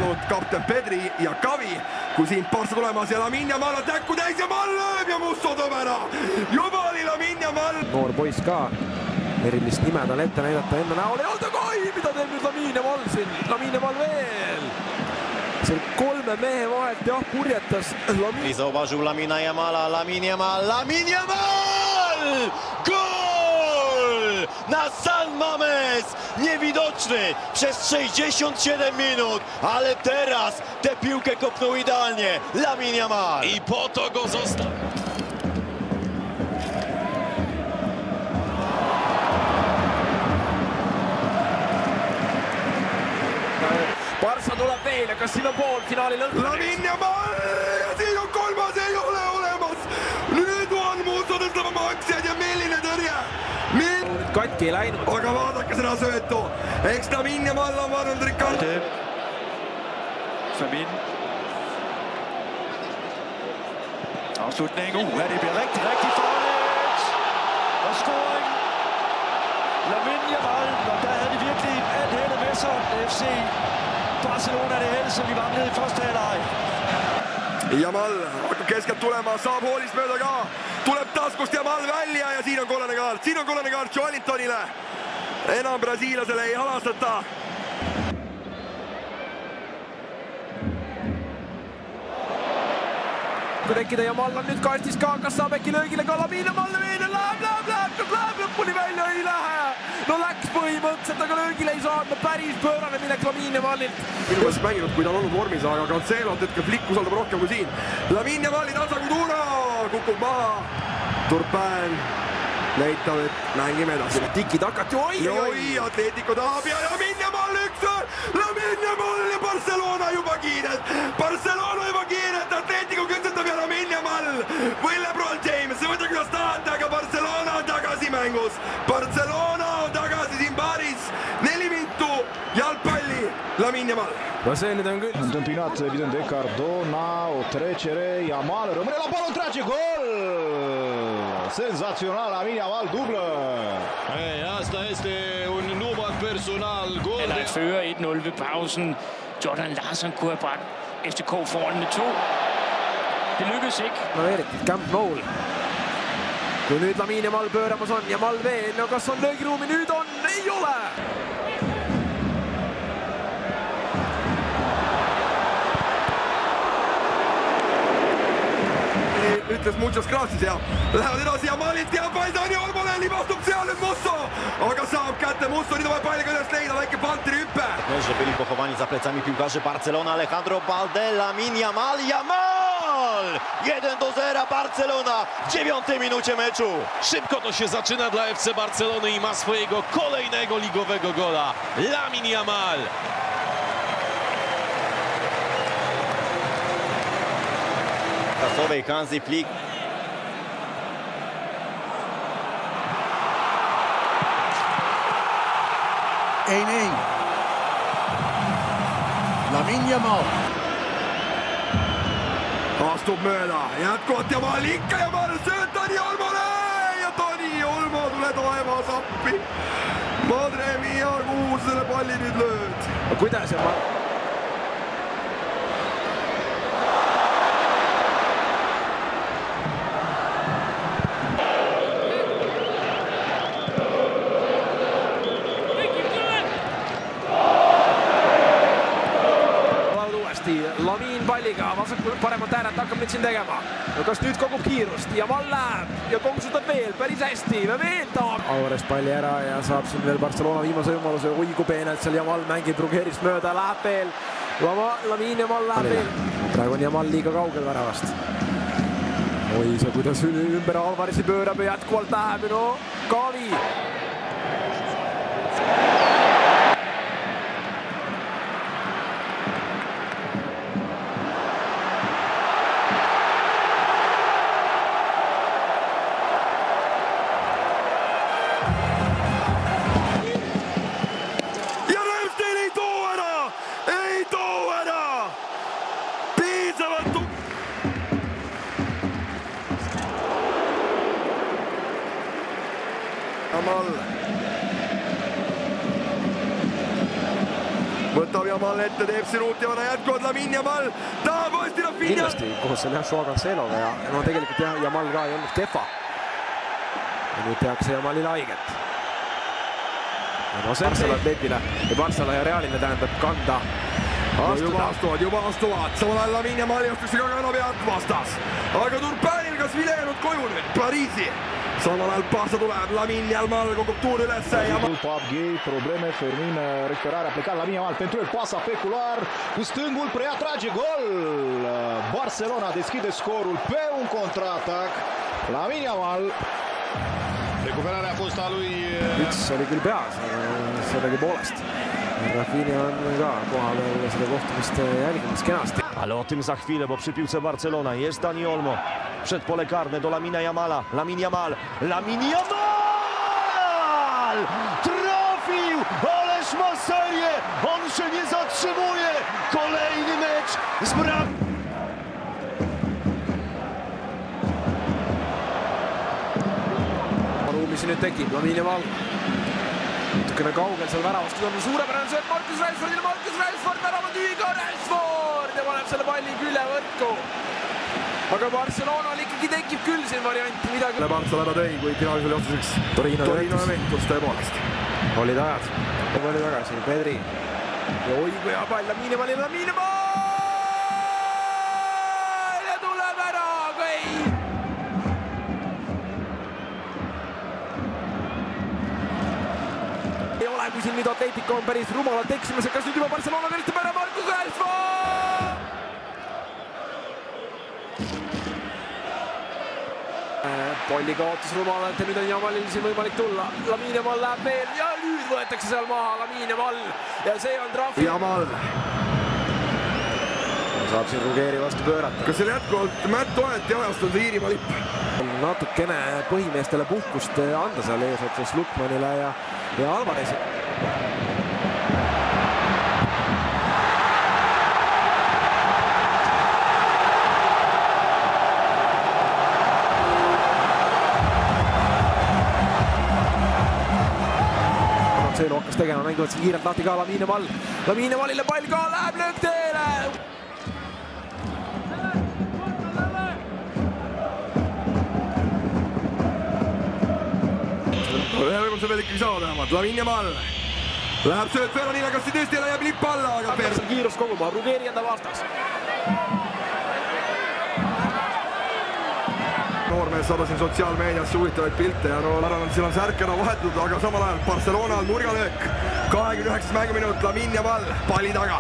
olnud kapten Pedri ja Kavi, kui siin Barca tulemas ja Lamine Yamal on täkku täis ja Mall lööb ja Musso tõmb ära. Juba oli Lamine Yamal. Noor poiss ka, erilist nime tal ette näidata enda näol ei olnud, aga oi, mida teeb nüüd Lamine Yamal siin, Lamine Yamal veel. See kolme mehe vahelt jah purjetas. I zauważył Lamina Yamala, Lamine Yamal! Gol! Na San Mamés! Niewidoczny przez 67 minut, ale teraz tę piłkę kopnął idealnie Lamine Yamal. I po to go został. Barca tuleb veel ja kas siin on poolfinaali lõpp? Lamine Yamal ja siin on kolmas, ei ole olemas. Nüüd on Musso tõstab oma aktsiad ja milline tõrje. Katki ei läinud. Aga vaadake seda söötu. Eks Lamine Yamal on vaadanud Ricardo. Fermin. Afslutning. Det bliver rigtig farligt. Og scoring. Lamine Yamal. Og der havde de virkelig alt heldet med sig. FC Barcelona det held, som de var med i første halvleg. Yamal hakkab keskelt tulema, saab hoolist mööda ka. Tuleb taskust Yamal välja ja siin on kollane kaart. Siin on kollane kaart Joelintonile. Enam brasiilasele ei halastata. Kui tekkida Yamal on nüüd kastis ka, kas saab äkki löögile ka Lamine Yamal veene, läheb lõpuni välja, ei lähe. No läks põhimõtteliselt, aga löögile ei saanud, päris pöörane minek Lamine Yamalilt. Ilmas mänginud, kui ta on olnud vormis, aga Cancelot hetkel Flick usaldab rohkem kui siin. Lamine Yamali tasakudura kukub maha. Turpään näitab, et mängime edasi. Tiki takati, oi, Atletico tahab ja Lamine Yamal üks. Lamine Yamal ja Barcelona juba kiiret. Barcelona juba kiiret, Atletico kütsetab ja Lamine Yamal või LeBron James. See võtta kuidas tahate, aga Barcelona on tagasi mängus. Barcelona on tagasi siin baaris. 4 mintu jalgpalli Lamine Yamal. No see nüüd on küll. Întâmpinat evident de Cardona, o trecere, Yamal rămâne la balon, trage gol! Senzațional, Lamine Yamal dublă. Ei, asta este un număr personal. Gol. Eller fører 1-0 ved pausen. Jordan Larsson kunne have bragt FCK foran med 2. Det lykkedes ikke. No eriti Camp Nou. Kui nüüd Lamine Yamal pööramas on, Yamal veel, no kas on löögiruumi? Nüüd on, ei ole! Ütles muchas gracias ja lähevad edasi Yamalilt ja pall Dani Olmole libastub seal nüüd Musso. Aga saab kätte Musso, nii tuleb palliga üles leida, väike panteri hüppe. Że byli pochowani za plecami piłkarzy Barcelona, Alejandro Balde, Lamine Yamal, Yamal! 1-0 Barcelona w 9 minucie meczu. Szybko to się zaczyna dla FC Barcelony i ma swojego kolejnego ligowego gola. Lamine Yamal. Kasowej Hansi Flick. Lamine Yamal. Astub mööda, jätkuvalt Yamal, ikka Yamal, sööt Dani Olmole ja Dani Olmo tule taevas appi. Madre mia, kuhu selle palli nüüd lööd? Kuidas Yamal? Lamine palliga, paremalt ääret hakkab nüüd siin tegema. No kas nüüd kogub kiirust? Yamal läheb ja konksutab veel, päris hästi, veel tahab. Alvarez palli ära ja saab siin veel Barcelona viimase võimaluse. Oi kui peenelt seal Yamal mängib Bruguerist mööda, läheb veel. Lamine Yamal läheb veel. Praegu on Yamal liiga kaugel väravast. Oi see, kuidas ümber Alvarezi pöörab ja jätkuvalt läheb. No Kavi. võtab Jamal ette, teeb siin uut ja vana jätkuvalt Lamine Yamal, tahab uuesti Rafinha. kindlasti koos seal jah, Joao Canceloga ja no tegelikult jah, Yamal ka ei olnud kehva. ja nüüd tehakse Yamalile haiget. ja no Barcelona Atletile ja Barcelona ja Realile tähendab kanda. juba astuvad, samal ajal Lamine Yamal jõustakse ka kana pealt vastas. aga Turpänil kas vilenud koju nüüd, Pariisi. Samal ajal Barça tuleb, Lamine Yamal kogub tuuri ülesse ja... PUBG, probleme, Fermin, recuperarea plecat, Lamine Yamal pentru el, pas specular, cu stângul, preia, trage, gol! Barcelona deschide scorul pe un contraatac, Lamine Yamal. Recuperarea a fost a lui... Üks oli küll peas, aga sellegipoolest. Rafinha on ka kohal seda kohtumist jälgimas kenasti. Ale o tym za chwilę, bo przy piłce Barcelona jest Dani Olmo. Przed pole karne do Lamina Yamala. Lamine Yamal! Lamine Yamal! Trafił! Ależ ma serię! On się nie zatrzymuje! Kolejny mecz z bram... Ruumi siin nüüd tekib, Lamine Yamal. Natukene kaugel seal väravast, on suurepärane sööt Marcus Rashfordile, Marcus Rashford värava tüüga, Rashford ja paneb selle palli külle võrku. Aga Barcelonal ikkagi tekib küll siin varianti midagi. Barça ära tõi, kui finaalis oli otsuseks Torino Juventus tõepoolest. Olid ajad. Oli tagasi, Pedri. Ja oi kui hea pall, Lamine Yamalile, Lamine Yamal! Ja tuleb ära, aga ei! Ei ole, kui siin nüüd Atletico on päris rumalalt eksimas, kas nüüd juba Barcelona veristab ära Marcus Rashford! Polli kaotus rumalalt ja nüüd on Yamalil siin võimalik tulla. Lamine Yamal läheb veel ja nüüd võetakse seal maha Lamine Yamal ja see on trahv. Yamal. Saab siin Ruggeri vastu pöörata. Kas seal jätkuvalt Matt Toet ajast on see Iirimaa lipp? Natukene põhimeestele puhkust anda seal eesotsas Lukmanile ja Alvarezi. Cancelo hakkas tegema, mängivad siin kiirelt lahti ka Lamine Yamal. Lamine Yamalile pall ka läheb löökteele. Ühe võimaluse veel ikkagi saada vähemalt. Lamine Yamal läheb sööt Ferranile, kas see tõesti läheb lipp alla, aga Hakkab seal kiirust koguma, Ruggeri enda vastas. Noormees saada siin sotsiaalmeediasse huvitavaid pilte ja no arvan, et siin on särk ära vahetud, aga samal ajal Barcelona nurgalöök. 29. mänguminut, Lamine Yamal palli taga.